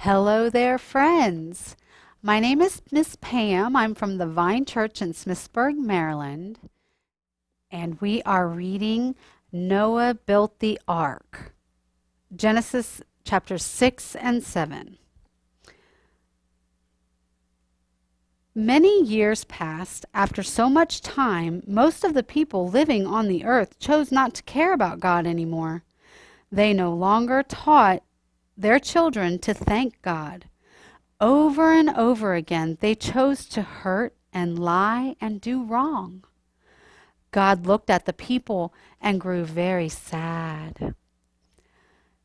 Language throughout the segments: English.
Hello there, friends. My name is Miss Pam. I'm from the Vine Church in Smithsburg, Maryland, and we are reading Noah Built the Ark, Genesis chapters 6 and 7. Many years passed. After so much time, most of the people living on the earth chose not to care about God anymore. They no longer taught their children to thank God. Over and over again, they chose to hurt and lie and do wrong. God looked at the people and grew very sad.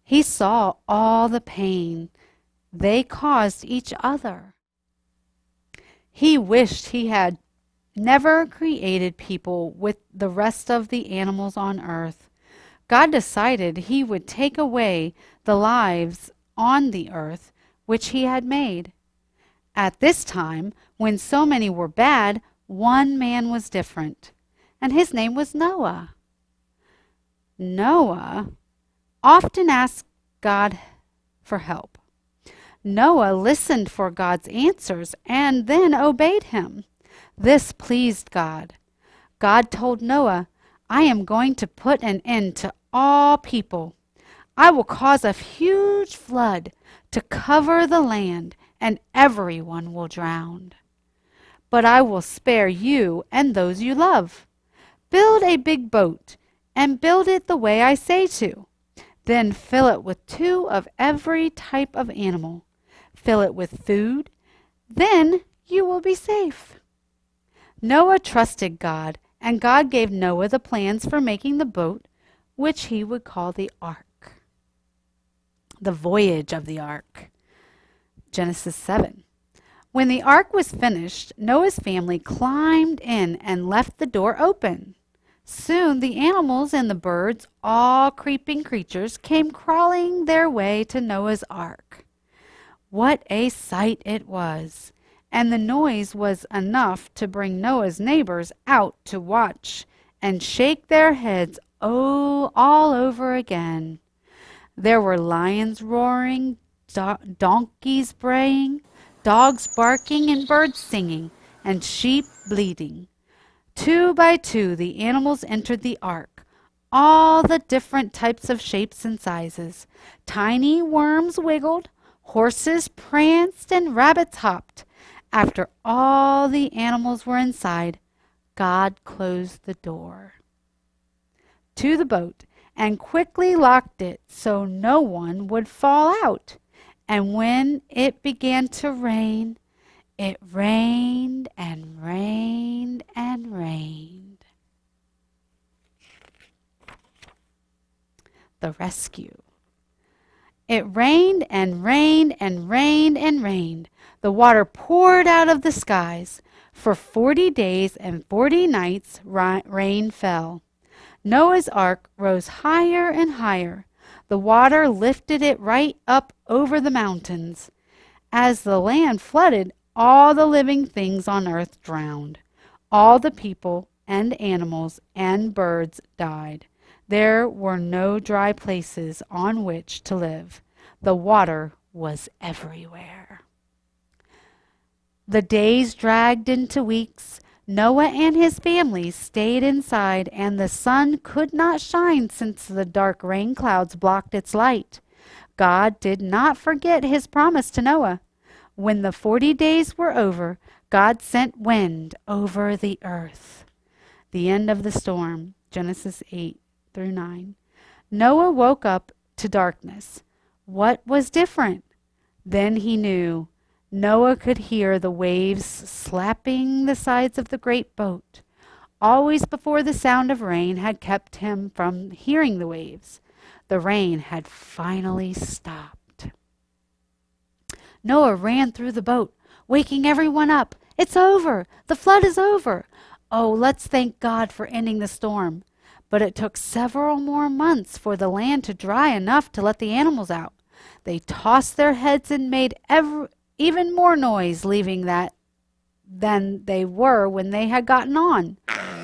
He saw all the pain they caused each other. He wished he had never created people with the rest of the animals on earth. God decided he would take away the lives on the earth which he had made. At this time, when so many were bad, one man was different, and his name was Noah. Noah often asked God for help. Noah listened for God's answers and then obeyed him. This pleased God. God told Noah, "I am going to put an end to all people. I will cause a huge flood to cover the land, and everyone will drown. But I will spare you and those you love. Build a big boat, and build it the way I say to. Then fill it with 2 of every type of animal. Fill it with food. Then you will be safe." Noah trusted God, and God gave Noah the plans for making the boat, which he would call the ark. The voyage of the ark. Genesis 7. When the ark was finished, Noah's family climbed in and left the door open. Soon the animals and the birds, all creeping creatures, came crawling their way to Noah's ark. What a sight it was! And the noise was enough to bring Noah's neighbors out to watch and shake their heads all over again. There were lions roaring, donkeys braying, dogs barking, and birds singing, and sheep bleating. 2 by 2 the animals entered the ark, all the different types of shapes and sizes. Tiny worms wiggled, horses pranced, and rabbits hopped. After all the animals were inside, God closed the door to the boat and quickly locked it so no one would fall out. And when it began to rain, it rained and rained and rained. The rescue. It rained and rained and rained and rained. The water poured out of the skies. For 40 days and 40 nights rain fell. Noah's ark rose higher and higher. The water lifted it right up over the mountains. As the land flooded, all the living things on earth drowned. All the people and animals and birds died. There were no dry places on which to live. The water was everywhere. The days dragged into weeks. Noah and his family stayed inside, and the sun could not shine since the dark rain clouds blocked its light. God did not forget his promise to Noah. When the 40 days were over, God sent wind over the earth. The end of the storm, Genesis 8 through 9. Noah woke up to darkness. What was different? Then he knew. Noah could hear the waves slapping the sides of the great boat. Always before, the sound of rain had kept him from hearing the waves. The rain had finally stopped. Noah ran through the boat, waking everyone up. "It's over! The flood is over! Oh, let's thank God for ending the storm." But it took several more months for the land to dry enough to let the animals out. They tossed their heads and made even more noise leaving than they were when they had gotten on,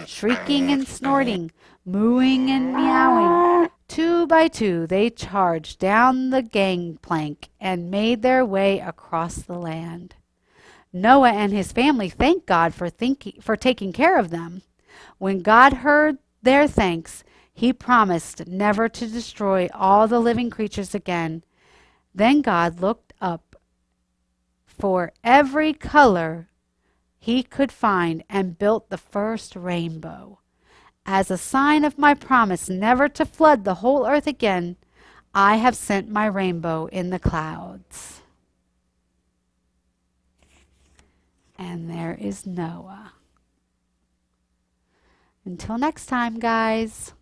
shrieking and snorting, mooing and meowing. 2 by 2 they charged down the gangplank and made their way across the land. Noah and his family thanked God for taking care of them. When God heard their thanks, he promised never to destroy all the living creatures again. Then God looked up for every color he could find and built the first rainbow. As a sign of my promise never to flood the whole earth again, I have sent my rainbow in the clouds. And there is Noah. Until next time, guys.